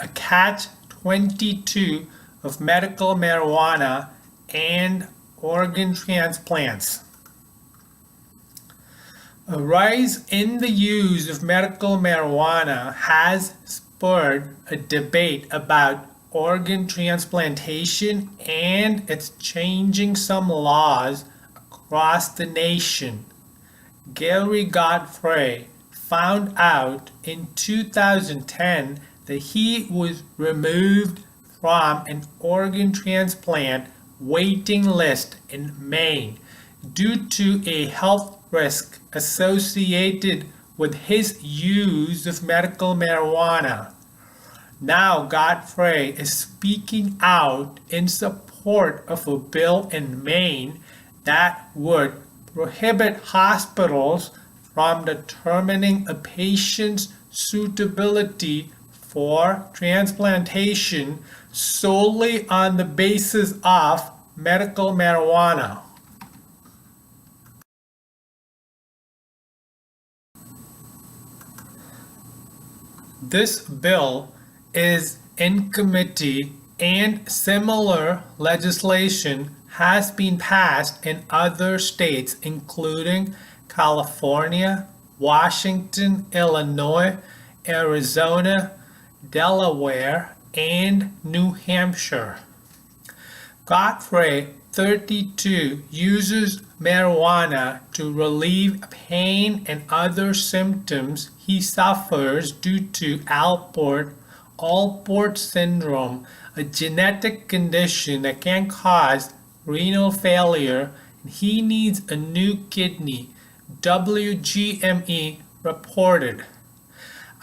a catch-22 of medical marijuana and organ transplants. A rise in the use of medical marijuana has spurred a debate about organ transplantation, and it's changing some laws across the nation. Gary Godfrey found out in 2010 that he was removed from an organ transplant waiting list in Maine due to a health risk associated with his use of medical marijuana. Now Godfrey is speaking out in support of a bill in Maine that would prohibit hospitals from determining a patient's suitability for transplantation solely on the basis of medical marijuana. This bill is in committee, and similar legislation has been passed in other states including California, Washington, Illinois, Arizona, Delaware, and New Hampshire. Godfrey, 32, uses marijuana to relieve pain and other symptoms he suffers due to Alport syndrome, a genetic condition that can cause renal failure, and he needs a new kidney, WGME reported.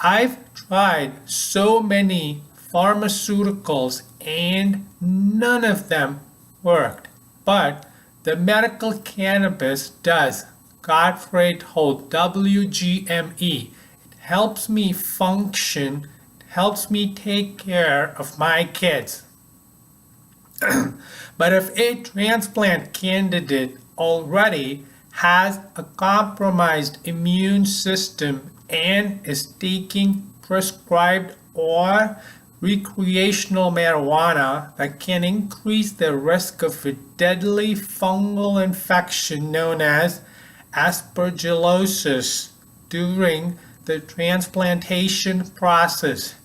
I've tried so many pharmaceuticals and none of them worked, but the medical cannabis does, Godfrey told WGME. It helps me function, it helps me take care of my kids. But if a transplant candidate already has a compromised immune system and is taking prescribed or recreational marijuana that can increase the risk of a deadly fungal infection known as aspergillosis during the transplantation process.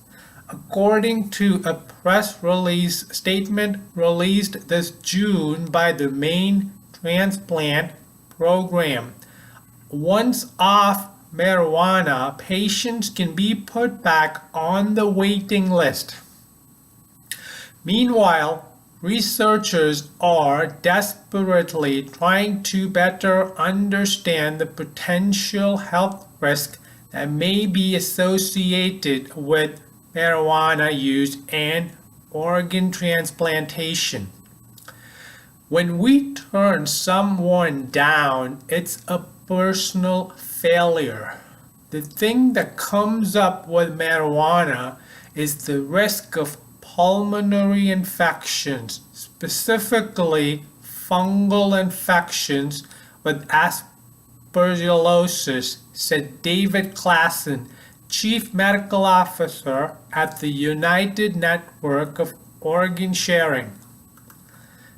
According to a press release statement released this June by the Maine Transplant Program, once off marijuana, patients can be put back on the waiting list. Meanwhile, researchers are desperately trying to better understand the potential health risk that may be associated with marijuana use and organ transplantation. When we turn someone down, it's a personal failure. The thing that comes up with marijuana is the risk of pulmonary infections, specifically fungal infections with aspergillosis, said David Klassen, Chief Medical Officer at the United Network of Organ Sharing.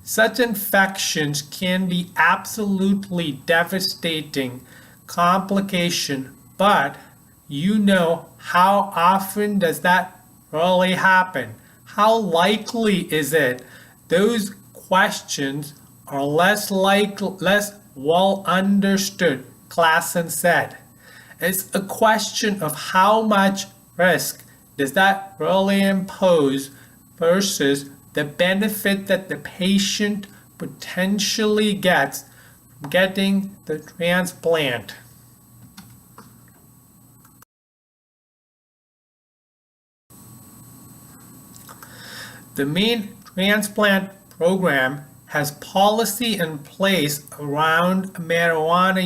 Such infections can be absolutely devastating complication, but how often does that really happen? How likely is it? Those questions are less well understood, Klassen said. It's a question of how much risk does that really impose versus the benefit that the patient potentially gets from getting the transplant. The Maine Transplant Program has policy in place around marijuana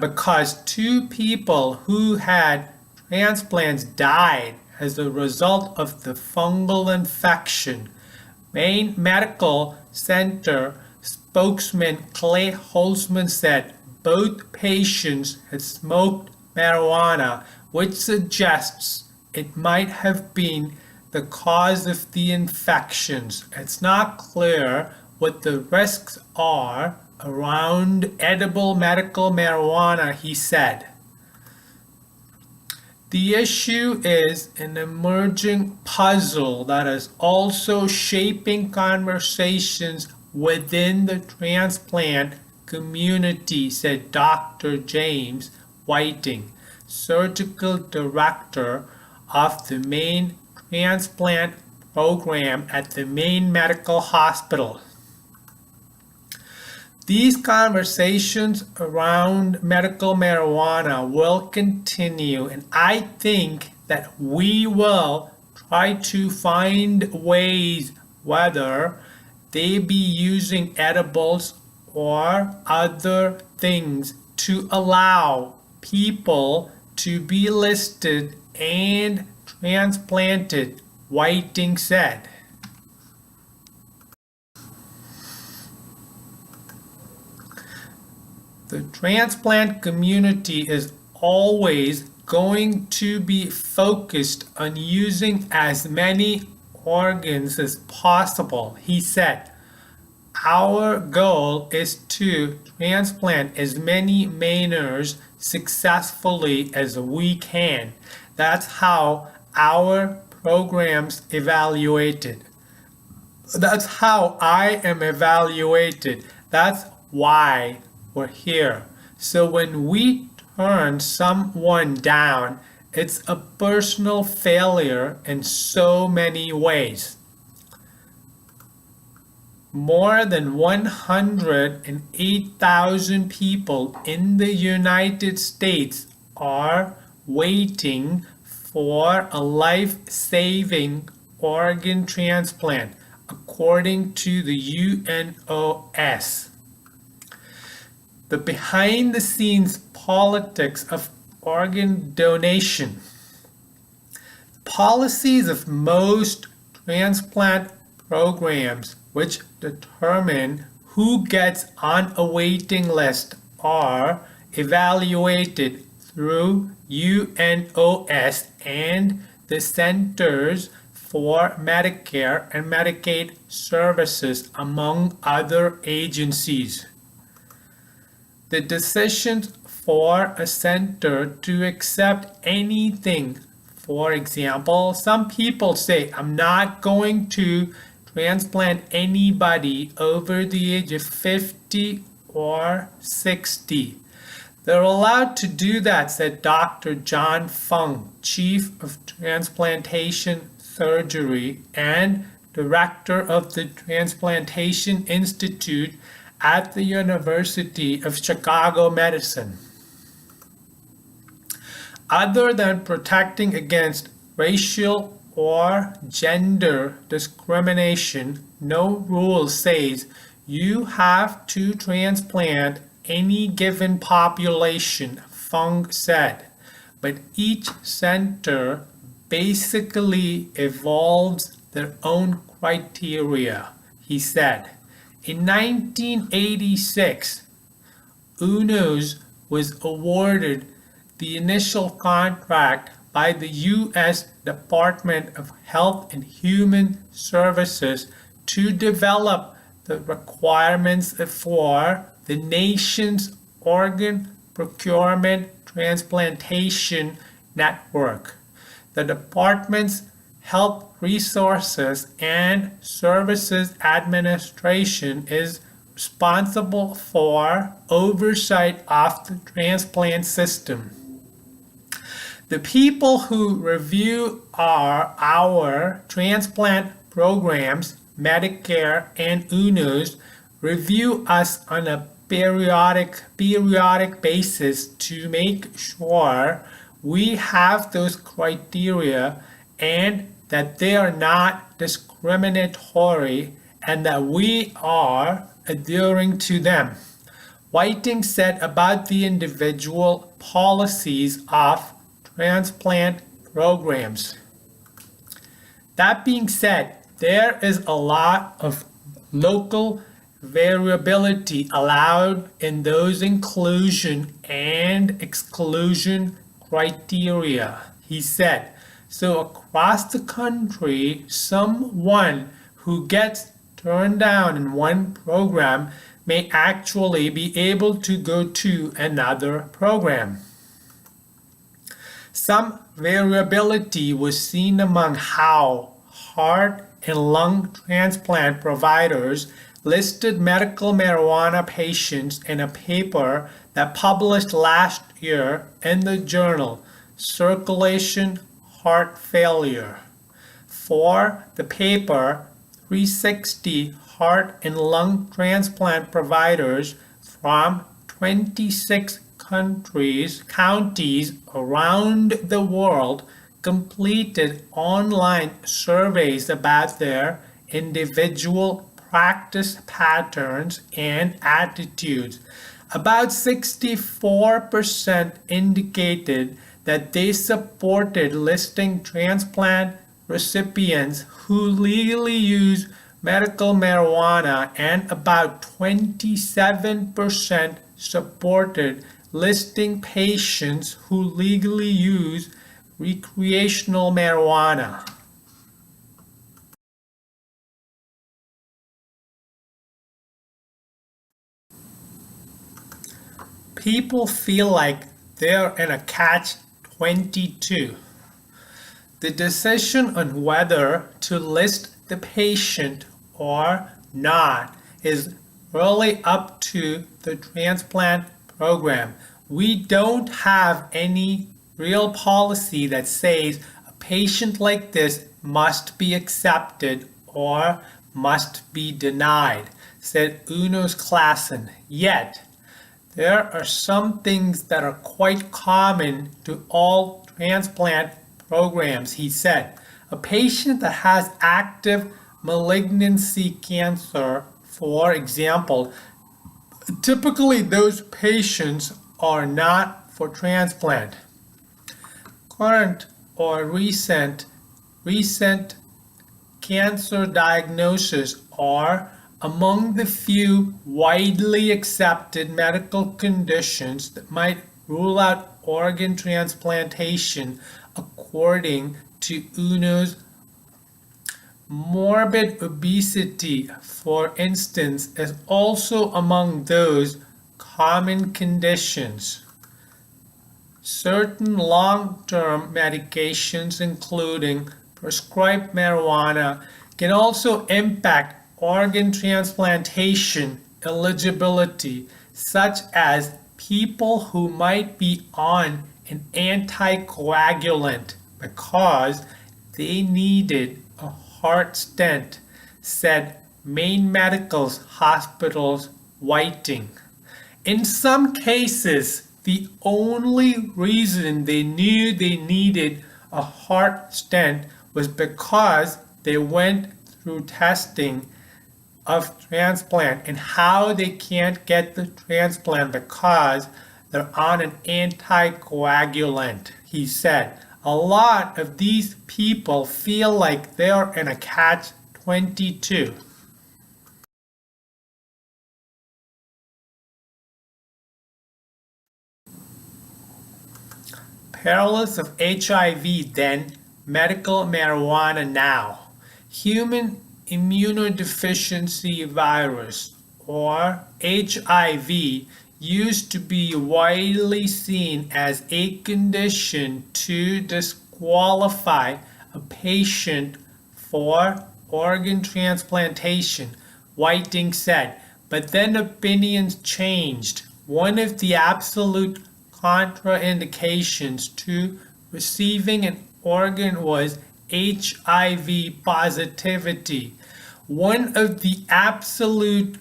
because 2 people who had transplants died as a result of the fungal infection. Maine Medical Center spokesman Clay Holzman said both patients had smoked marijuana, which suggests it might have been the cause of the infections. It's not clear what the risks are around edible medical marijuana, he said. The issue is an emerging puzzle that is also shaping conversations within the transplant community, said Dr. James Whiting, surgical director of the Maine transplant program at the Maine Medical Hospital. These conversations around medical marijuana will continue, and I think that we will try to find ways, whether they be using edibles or other things, to allow people to be listed and transplanted, Whiting said. The transplant community is always going to be focused on using as many organs as possible, he said. Our goal is to transplant as many Mainers successfully as we can. That's how our program's evaluated. That's how I am evaluated. That's why we're here. So when we turn someone down, it's a personal failure in so many ways. More than 108,000 people in the United States are waiting for a life-saving organ transplant, according to the UNOS. The behind-the-scenes politics of organ donation. Policies of most transplant programs, which determine who gets on a waiting list, are evaluated through UNOS and the Centers for Medicare and Medicaid Services, among other agencies. The decisions for a center to accept anything, for example, some people say, I'm not going to transplant anybody over the age of 50 or 60. They're allowed to do that, said Dr. John Fung, Chief of Transplantation Surgery and Director of the Transplantation Institute at the University of Chicago Medicine. Other than protecting against racial or gender discrimination, no rule says you have to transplant any given population, Fung said, but each center basically evolves their own criteria, he said. In 1986, UNOS was awarded the initial contract by the U.S. Department of Health and Human Services to develop the requirements for the nation's organ procurement transplantation network. The department's Health Resources and Services Administration is responsible for oversight of the transplant system. The people who review our transplant programs, Medicare and UNOS, review us on a periodic basis to make sure we have those criteria and that they are not discriminatory and that we are adhering to them. Whiting said about the individual policies of transplant programs. That being said, there is a lot of local variability allowed in those inclusion and exclusion criteria, he said. So across the country, someone who gets turned down in one program may actually be able to go to another program. Some variability was seen among how heart and lung transplant providers listed medical marijuana patients in a paper that published last year in the journal Circulation Heart Failure. For the paper, 360 heart and lung transplant providers from 26 counties around the world completed online surveys about their individual practice patterns and attitudes. About 64% indicated that they supported listing transplant recipients who legally use medical marijuana, and about 27% supported listing patients who legally use recreational marijuana. People feel like they're in a catch-22. The decision on whether to list the patient or not is really up to the transplant program. We don't have any real policy that says a patient like this must be accepted or must be denied, said Unos Klassen. Yet, there are some things that are quite common to all transplant programs, he said. A patient that has active malignancy cancer, for example, typically those patients are not for transplant. Current or recent cancer diagnoses are among the few widely accepted medical conditions that might rule out organ transplantation, according to UNO's. Morbid obesity, for instance, is also among those common conditions. Certain long-term medications, including prescribed marijuana, can also impact organ transplantation eligibility, such as people who might be on an anticoagulant because they needed a heart stent, said Maine Medical Hospital's Whiting. In some cases, the only reason they knew they needed a heart stent was because they went through testing of transplant and how they can't get the transplant because they're on an anticoagulant, he said. A lot of these people feel like they're in a catch-22. Perils of HIV then, medical marijuana now. Human immunodeficiency virus, or HIV, used to be widely seen as a condition to disqualify a patient for organ transplantation, Whiting said. But then opinions changed. One of the absolute contraindications to receiving an organ was HIV positivity. One of the absolute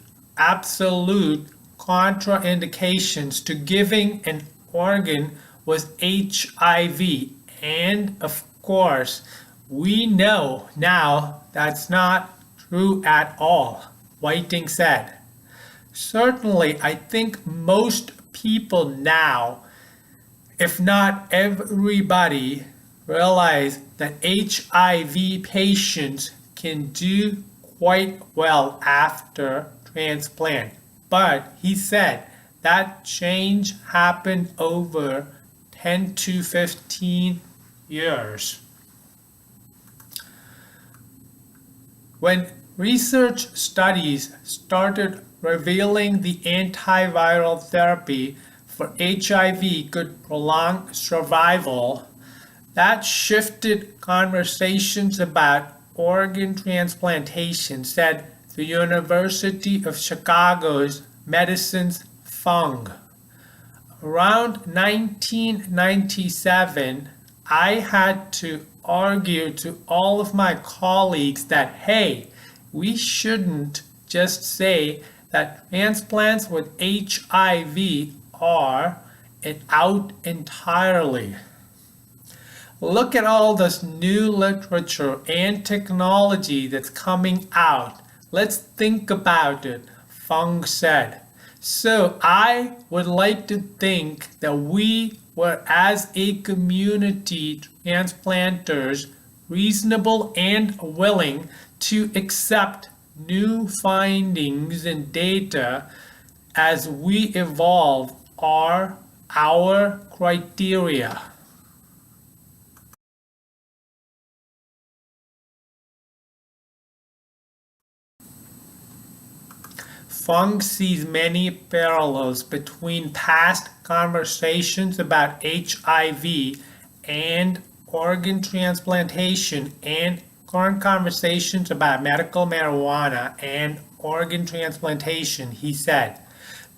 contraindications to giving an organ was HIV. And of course, we know now that's not true at all, Whiting said. Certainly, I think most people now, if not everybody, realize that HIV patients can do quite well after transplant. But he said that change happened over 10 to 15 years. When research studies started revealing the antiviral therapy for HIV could prolong survival, that shifted conversations about organ transplantation, said the University of Chicago's Medicine's Fung. Around 1997, I had to argue to all of my colleagues that, hey, we shouldn't just say that transplants with HIV are out entirely. Look at all this new literature and technology that's coming out. Let's think about it, Fung said. So I would like to think that we were, as a community, transplanters, reasonable and willing to accept new findings and data as we evolve our criteria. Fung sees many parallels between past conversations about HIV and organ transplantation and current conversations about medical marijuana and organ transplantation, he said.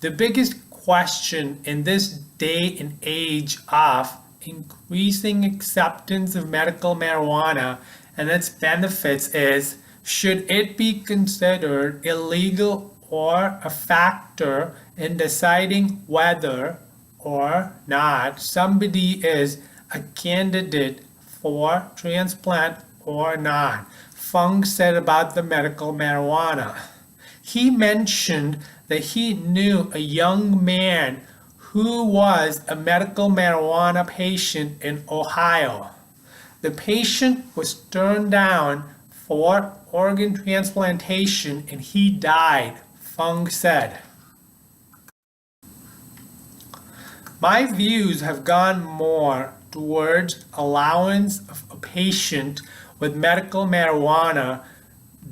The biggest question in this day and age of increasing acceptance of medical marijuana and its benefits is, should it be considered illegal or a factor in deciding whether or not somebody is a candidate for transplant or not, Fung said about the medical marijuana. He mentioned that he knew a young man who was a medical marijuana patient in Ohio. The patient was turned down for organ transplantation and he died, Fung said. My views have gone more towards allowance of a patient with medical marijuana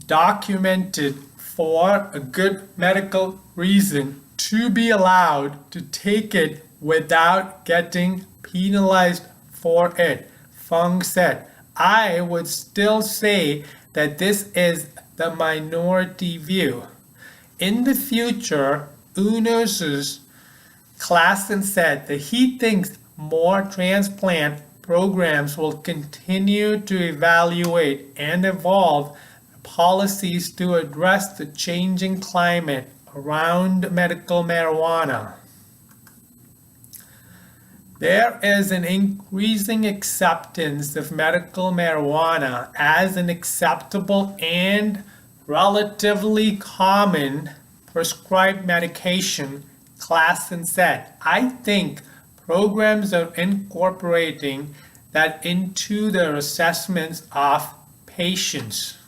documented for a good medical reason to be allowed to take it without getting penalized for it, Fung said. I would still say that this is the minority view. In the future, Unos's Klassen said that he thinks more transplant programs will continue to evaluate and evolve policies to address the changing climate around medical marijuana. There is an increasing acceptance of medical marijuana as an acceptable and relatively common prescribed medication, Klassen said. I think programs are incorporating that into their assessments of patients.